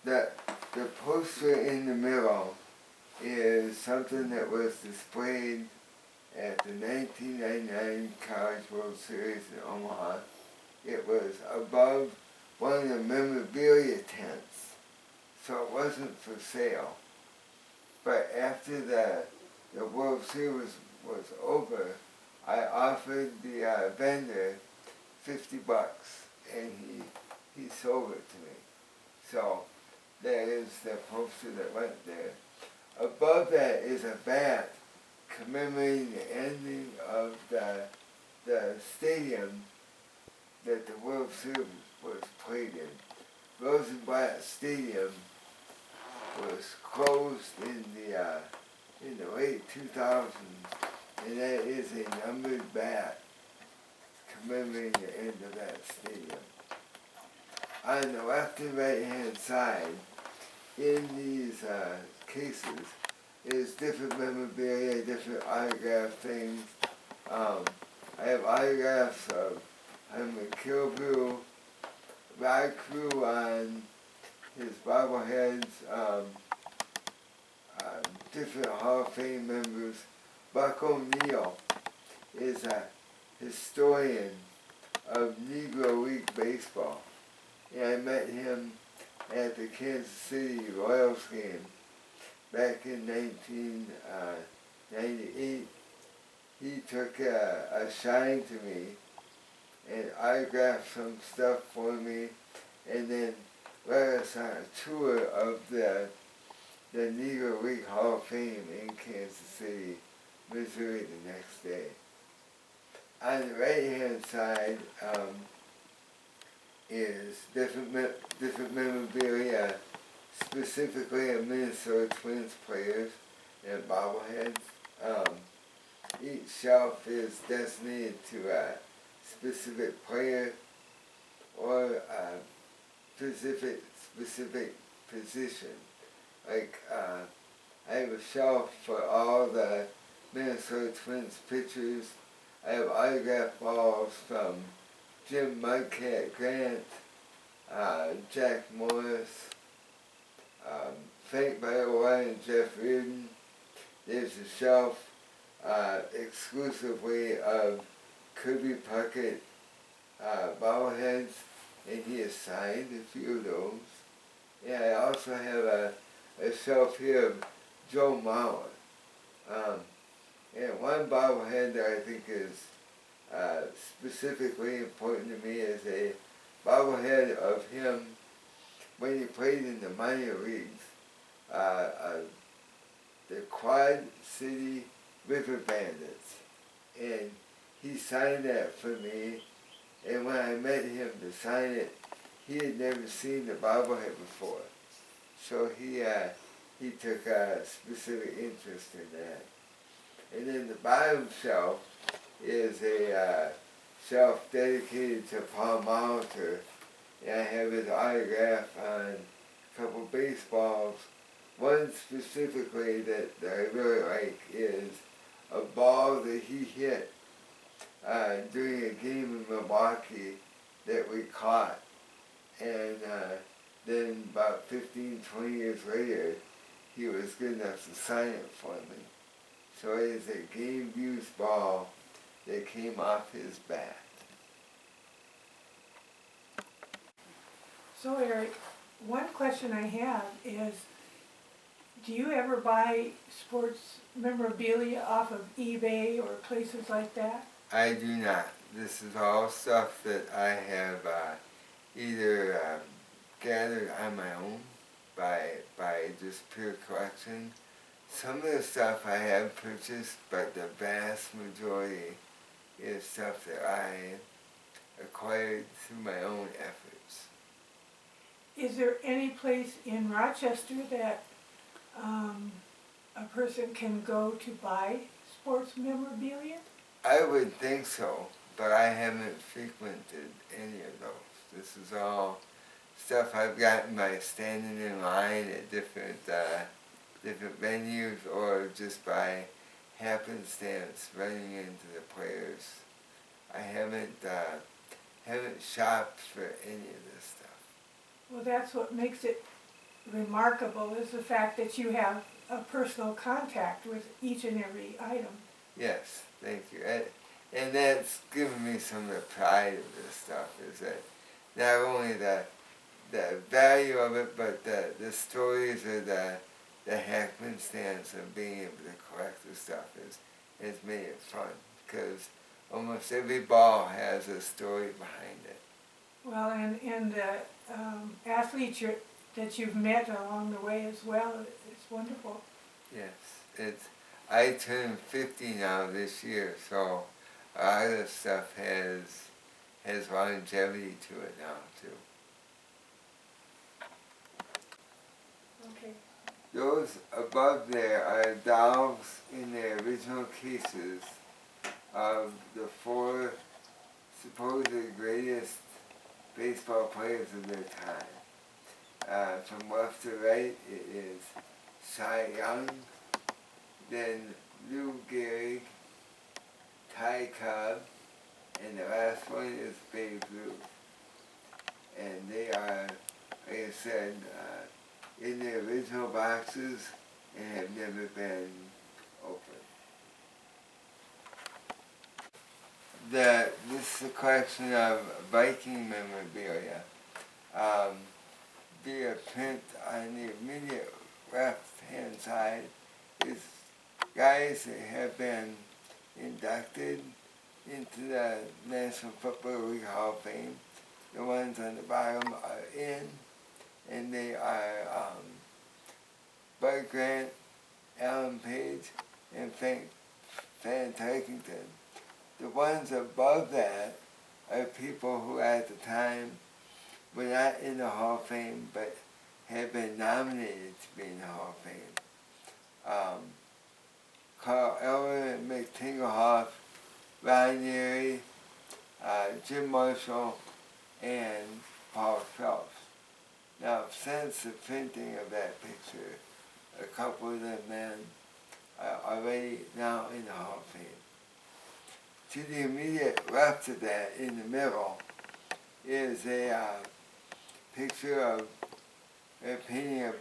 the poster in the middle is something that was displayed at the 1999 College World Series in Omaha. It was above one of the memorabilia tents, so it wasn't for sale. But after the World Series was over, I offered the vendor $50, and he sold it to me. So that is the poster that went there. Above that is a bat commemorating the ending of the stadium that the World Series was played in. Rosenblatt Stadium was closed in the late 2000s, and that is a numbered bat commemorating the end of that stadium. On the left and right hand side, in these cases, is different memorabilia, different autograph things. I have autographs of Herman Kilbrew, Rod Crew on his bobbleheads, different Hall of Fame members. Buck O'Neill is a historian of Negro League baseball. And I met him at the Kansas City Royals game back in 1998. He took a shine to me and autographed some stuff for me, and then led us on a tour of the Negro League Hall of Fame in Kansas City, Missouri the next day. On the right-hand side is different memorabilia, specifically of Minnesota Twins players and bobbleheads. Each shelf is designated to a specific player or a specific position. Like I have a shelf for all the Minnesota Twins pitchers. I have autographed balls from Jim Mudcat Grant, Jack Morris, Frank Viola and Jeff Reardon. There's a shelf exclusively of Kirby Puckett bobbleheads, and he has signed a few of those. And I also have a shelf here of Joe Mauer. And one bobblehead that I think is specifically important to me is a bobblehead of him when he played in the minor leagues, the Quad City River Bandits. And he signed that for me, and when I met him to sign it, he had never seen the bobblehead before. So he took a specific interest in that. And then the bottom shelf is a shelf dedicated to Paul Molitor, and I have his autograph on a couple baseballs. One specifically that I really like is a ball that he hit during a game in Milwaukee that we caught. And then about 15, 20 years later, he was good enough to sign it for me. So it is a game use ball that came off his bat. So Eric, one question I have is, do you ever buy sports memorabilia off of eBay or places like that? I do not. This is all stuff that I have either gathered on my own by just pure collection. Some of the stuff I have purchased, but the vast majority is stuff that I acquired through my own efforts. Is there any place in Rochester that a person can go to buy sports memorabilia? I would think so, but I haven't frequented any of those. This is all stuff I've gotten by standing in line at different venues, or just by happenstance running into the players. I haven't shopped for any of this stuff. Well, that's what makes it remarkable is the fact that you have a personal contact with each and every item. Yes, thank you. And that's given me some of the pride of this stuff, is that not only the value of it, but the stories or the happenstance of being able to collect the stuff has made it fun, because almost every ball has a story behind it. Well, and the athletes that you've met along the way as well, it's wonderful. Yes, I turned 50 now this year, so a lot of the stuff has longevity to it now too. Okay. Those above there are dolls in their original cases of the 4 supposed greatest baseball players of their time. From left to right, it is Cy Young, then Lou Gehrig, Ty Cobb, and the last one is Babe Ruth. And they are, like I said, in the original boxes and have never been opened. This is a collection of Viking memorabilia. The print on the immediate left-hand side is guys that have been inducted into the National Football League Hall of Fame. The ones on the bottom are in, and they are Bud Grant, Alan Page, and Fan Tarkington. The ones above that are people who at the time were not in the Hall of Fame, but have been nominated to be in the Hall of Fame. Carl Eller and Mick Tingelhoff, Ron Neary, Jim Marshall, and Paul Phelps. Now, since the printing of that picture, a couple of them men are already now in the Hall of Fame. To the immediate left of that, in the middle, is a picture of a painting of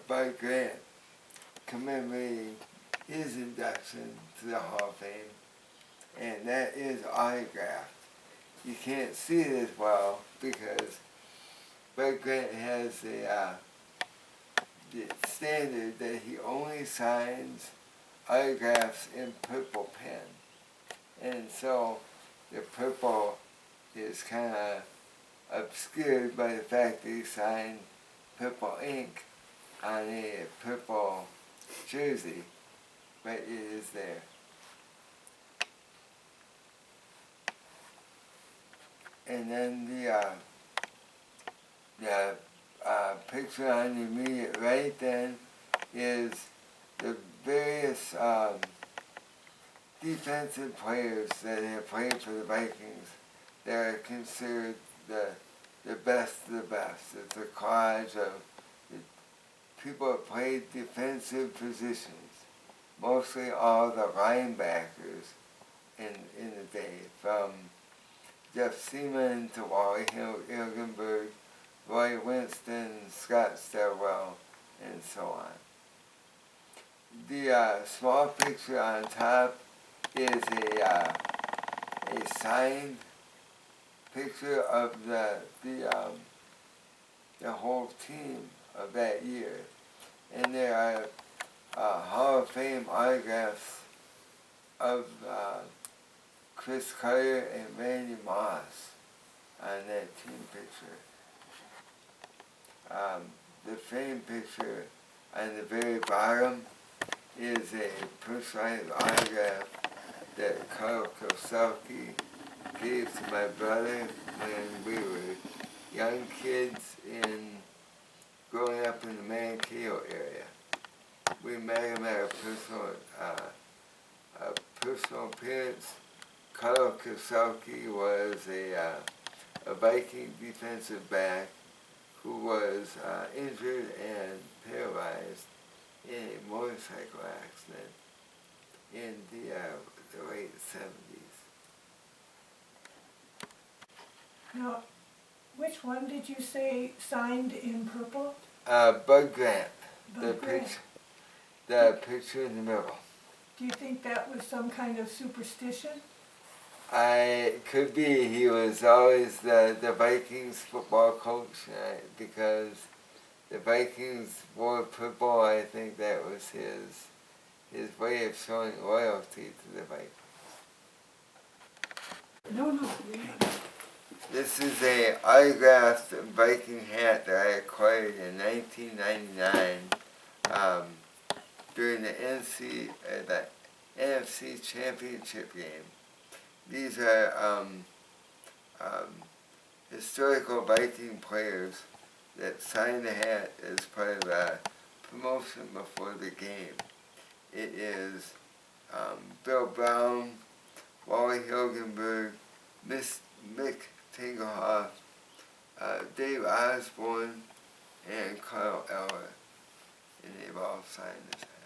Bud Grant commemorating his induction to the Hall of Fame, and that is autographed. You can't see it as well because Bud Grant has the standard that he only signs autographs in purple pen. And so the purple is kind of obscured by the fact that he signed purple ink on a purple jersey, but it is there. And then the picture on the immediate right then is the various defensive players that have played for the Vikings that are considered the best of the best. It's a collage of the people that played defensive positions, mostly all the linebackers in the day, from Jeff Seaman to Wally Hilgenberg, Roy Winston, Scott Stilwell, and so on. The small picture on top is a signed picture of the whole team of that year, and there are Hall of Fame autographs of Chris Carter and Randy Moss on that team picture. The frame picture on the very bottom is a personalized autograph that Carl Kosowski gave to my brother when we were young kids growing up in the Mankato area. We met him at a personal appearance. Carl Kosowski was a Viking defensive back who was injured and paralyzed in a motorcycle accident in the late 70s. Now, which one did you say signed in purple? Bud Grant. Bud Grant. The picture in the middle. Do you think that was some kind of superstition? Could be. He was always the Vikings football coach because the Vikings wore purple. I think that was his way of showing loyalty to the Vikings. No. This is a autographed Viking hat that I acquired in 1999 during the NFC Championship game. These are historical Viking players that signed the hat as part of a promotion before the game. It is Bill Brown, Wally Hilgenberg, Mick Tingelhoff, Dave Osborne, and Carl Eller, and they've all signed this hat.